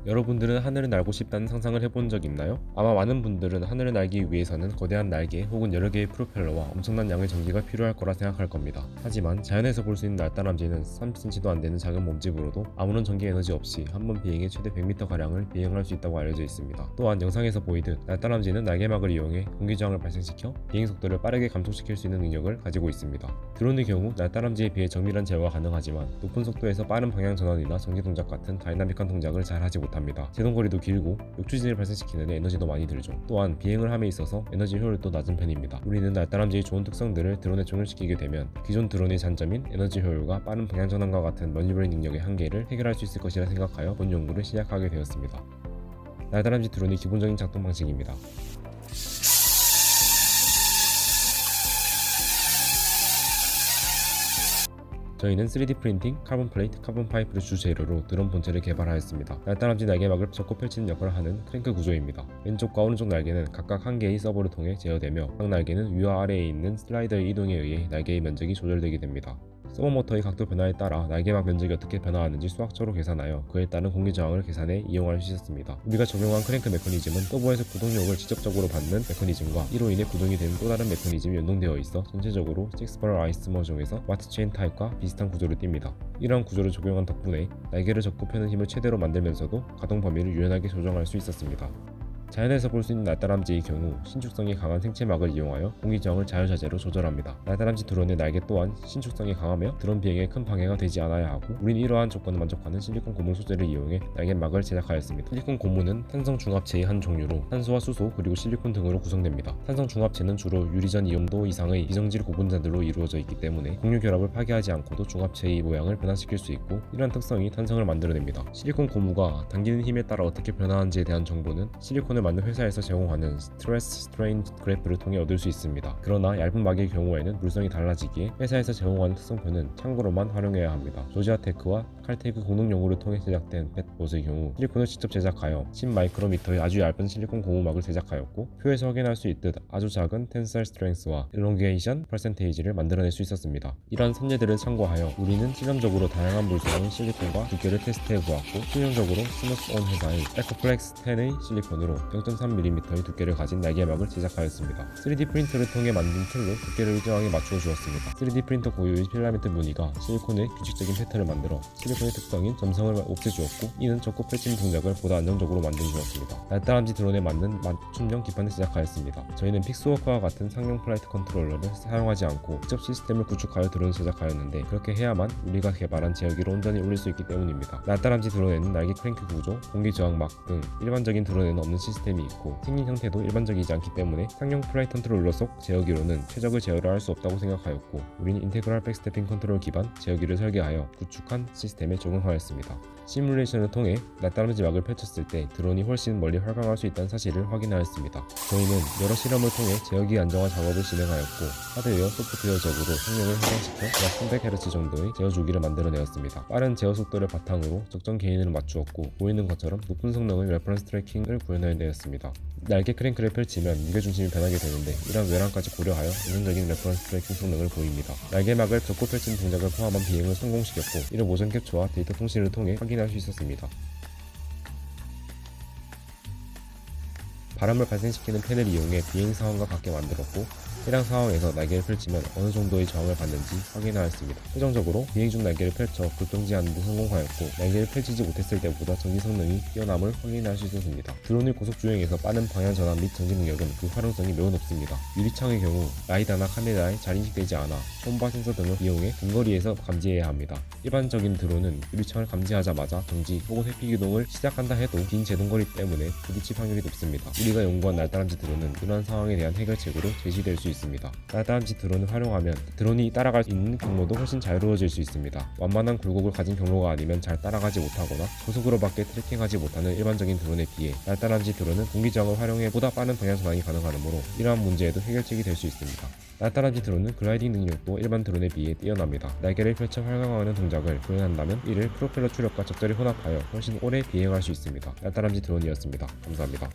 여러분들은 하늘을 날고 싶다는 상상을 해본 적 있나요? 아마 많은 분들은 하늘을 날기 위해서는 거대한 날개 혹은 여러 개의 프로펠러와 엄청난 양의 전기가 필요할 거라 생각할 겁니다. 하지만 자연에서 볼 수 있는 날다람쥐는 30cm도 안 되는 작은 몸집으로도 아무런 전기 에너지 없이 한 번 비행에 최대 100m가량을 비행할 수 있다고 알려져 있습니다. 또한 영상에서 보이듯 날다람쥐는 날개막을 이용해 공기저항을 발생시켜 비행 속도를 빠르게 감속시킬 수 있는 능력을 가지고 있습니다. 드론의 경우 날다람쥐에 비해 정밀한 제어가 가능하지만 높은 속도에서 빠른 방향 전환이나 전기 동작 같은 다이나믹한 동작을 잘 하지 못합니다. 제동거리도 길고 역추진을 발생시키는 데 에너지도 많이 들죠. 또한 비행을 함에 있어서 에너지 효율도 낮은 편입니다. 우리는 날다람쥐의 좋은 특성들을 드론에 적용시키게 되면 기존 드론의 단점인 에너지 효율과 빠른 방향 전환과 같은 멀리벌리 능력의 한계를 해결할 수 있을 것이라 생각하여 본 연구를 시작하게 되었습니다. 날다람쥐 드론의 기본적인 작동 방식입니다. 저희는 3D 프린팅, 카본 플레이트, 카본 파이프를 주재료로 드론 본체를 개발하였습니다. 날다람쥐 날개막을 접고 펼치는 역할을 하는 크랭크 구조입니다. 왼쪽과 오른쪽 날개는 각각 한 개의 서버를 통해 제어되며 각 날개는 위와 아래에 있는 슬라이더의 이동에 의해 날개의 면적이 조절되게 됩니다. 서버 모터의 각도 변화에 따라 날개막 면적이 어떻게 변화하는지 수학적으로 계산하여 그에 따른 공기 저항을 계산해 이용할 수 있었습니다. 우리가 적용한 크랭크 메커니즘은 서버에서 구동력을 직접적으로 받는 메커니즘과 이로 인해 구동이 되는 또 다른 메커니즘이 연동되어 있어 전체적으로 6발 아이스머 중에서 와트 체인 타입과 비슷한 구조를 띱니다. 이러한 구조를 적용한 덕분에 날개를 접고 펴는 힘을 최대로 만들면서도 가동 범위를 유연하게 조정할 수 있었습니다. 자연에서 볼 수 있는 날다람쥐의 경우 신축성이 강한 생체막을 이용하여 공기저항을 자유자재로 조절합니다. 날다람쥐 드론의 날개 또한 신축성이 강하며 드론 비행에 큰 방해가 되지 않아야 하고 우린 이러한 조건을 만족하는 실리콘 고무 소재를 이용해 날개막을 제작하였습니다. 실리콘 고무는 탄성 중합체의 한 종류로 탄소와 수소 그리고 실리콘 등으로 구성됩니다. 탄성 중합체는 주로 유리전 이온도 이상의 비정질 고분자들로 이루어져 있기 때문에 공유 결합을 파괴하지 않고도 중합체의 모양을 변화시킬 수 있고 이러한 특성이 탄성을 만들어냅니다. 실리콘 고무가 당기는 힘에 따라 어떻게 변화하는지에 대한 정보는 실리콘을 만든 회사에서 제공하는 스트레스 스트레인 그래프를 통해 얻을 수 있습니다. 그러나 얇은 막의 경우에는 물성이 달라지기에 회사에서 제공하는 특성표는 참고로만 활용해야 합니다. 조지아테크와 칼테크 공동 연구를 통해 제작된 펫봇의 경우 실리콘을 직접 제작하여 10마이크로미터의 아주 얇은 실리콘 고무막을 제작하였고 표에서 확인할 수 있듯 아주 작은 텐사일 스트렝스와 일롱게이션 퍼센테이지를 만들어낼 수 있었습니다. 이러한 선례들을 참고하여 우리는 실험적으로 다양한 물성의 실리콘과 두께를 테스트해 보았고 실용적으로 스무스온 회사의 에코플렉스 10의 실리콘으로 0.3mm의 두께를 가진 날개막을 제작하였습니다. 3D 프린터를 통해 만든 틀로 두께를 일정하게 맞추어 주었습니다. 3D 프린터 고유의 필라멘트 무늬가 실리콘의 규칙적인 패턴을 만들어 실리콘의 특성인 점성을 없애주었고 이는 접고 펼치는 동작을 보다 안정적으로 만들어주었습니다. 날다람쥐 드론에 맞는 맞춤형 기판을 제작하였습니다. 저희는 픽스워크와 같은 상용 플라이트 컨트롤러를 사용하지 않고 직접 시스템을 구축하여 드론을 제작하였는데 그렇게 해야만 우리가 개발한 제어기를 온전히 올릴 수 있기 때문입니다. 날다람쥐 드론에는 날개 크랭크 구조, 공기 저항막 등 일반적인 드론에는 없는 시스템이 있고 생긴 형태도 일반적이지 않기 때문에 상용 플라이트 컨트롤러 속 제어기로는 최적의 제어를 할 수 없다고 생각하였고 우리는 인테그랄 백스태핑 컨트롤 기반 제어기를 설계하여 구축한 시스템에 적용하였습니다. 시뮬레이션을 통해 날다람쥐 막을 펼쳤을 때 드론이 훨씬 멀리 활강할 수 있다는 사실을 확인하였습니다. 저희는 여러 실험을 통해 제어기 안정화 작업을 진행하였고 하드웨어, 소프트웨어적으로 성능을 향상시켜 약 300Hz 정도의 제어 주기를 만들어내었습니다. 빠른 제어 속도를 바탕으로 적정 게인을 맞추었고 보이는 것처럼 높은 성능의 레퍼런스 트래킹을 구현해내었습니다. 날개 크랭크를 펼치면 무게중심이 변하게 되는데 이런 외랑까지 고려하여 안정적인 레퍼런스 트래킹 성능을 보입니다. 날개막을 접고 펼치는 동작을 포함한 비행을 성공시켰고 이를 모션 캡처와 데이터 통신을 통해 확인할 수 있었습니다. 바람을 발생시키는 팬을 이용해 비행 상황과 같게 만들었고 해당 상황에서 날개를 펼치면 어느 정도의 저항을 받는지 확인하였습니다. 최종적으로 비행 중 날개를 펼쳐 불평지하는 데 성공하였고 날개를 펼치지 못했을 때보다 전기 성능이 뛰어남을 확인할 수 있었습니다. 드론의 고속 주행에서 빠른 방향 전환 및 전기 능력은 그 활용성이 매우 높습니다. 유리창의 경우 라이다나 카메라에 잘 인식되지 않아 홈바 센서 등을 이용해 근거리에서 감지해야 합니다. 일반적인 드론은 유리창을 감지하자마자 정지 혹은 회피 기동을 시작한다 해도 긴 제동거리 때문에 부딪힐 확률이 높습니다. 우리가 연구한 날다람쥐 드론은 이러한 상황에 대한 해결책으로 제시될 수 있습니다. 날다람쥐 드론을 활용하면 드론이 따라갈 수 있는 경로도 훨씬 자유로워질 수 있습니다. 완만한 굴곡을 가진 경로가 아니면 잘 따라가지 못하거나 고속으로밖에 트래킹하지 못하는 일반적인 드론에 비해 날다람쥐 드론은 공기저항을 활용해 보다 빠른 방향 전환이 가능하므로 이러한 문제에도 해결책이 될 수 있습니다. 날다람쥐 드론은 글라이딩 능력도 일반 드론에 비해 뛰어납니다. 날개를 펼쳐 활강하는 동작을 구현한다면 이를 프로펠러 추력과 적절히 혼합하여 훨씬 오래 비행할 수 있습니다. 날다람쥐 드론이었습니다. 감사합니다.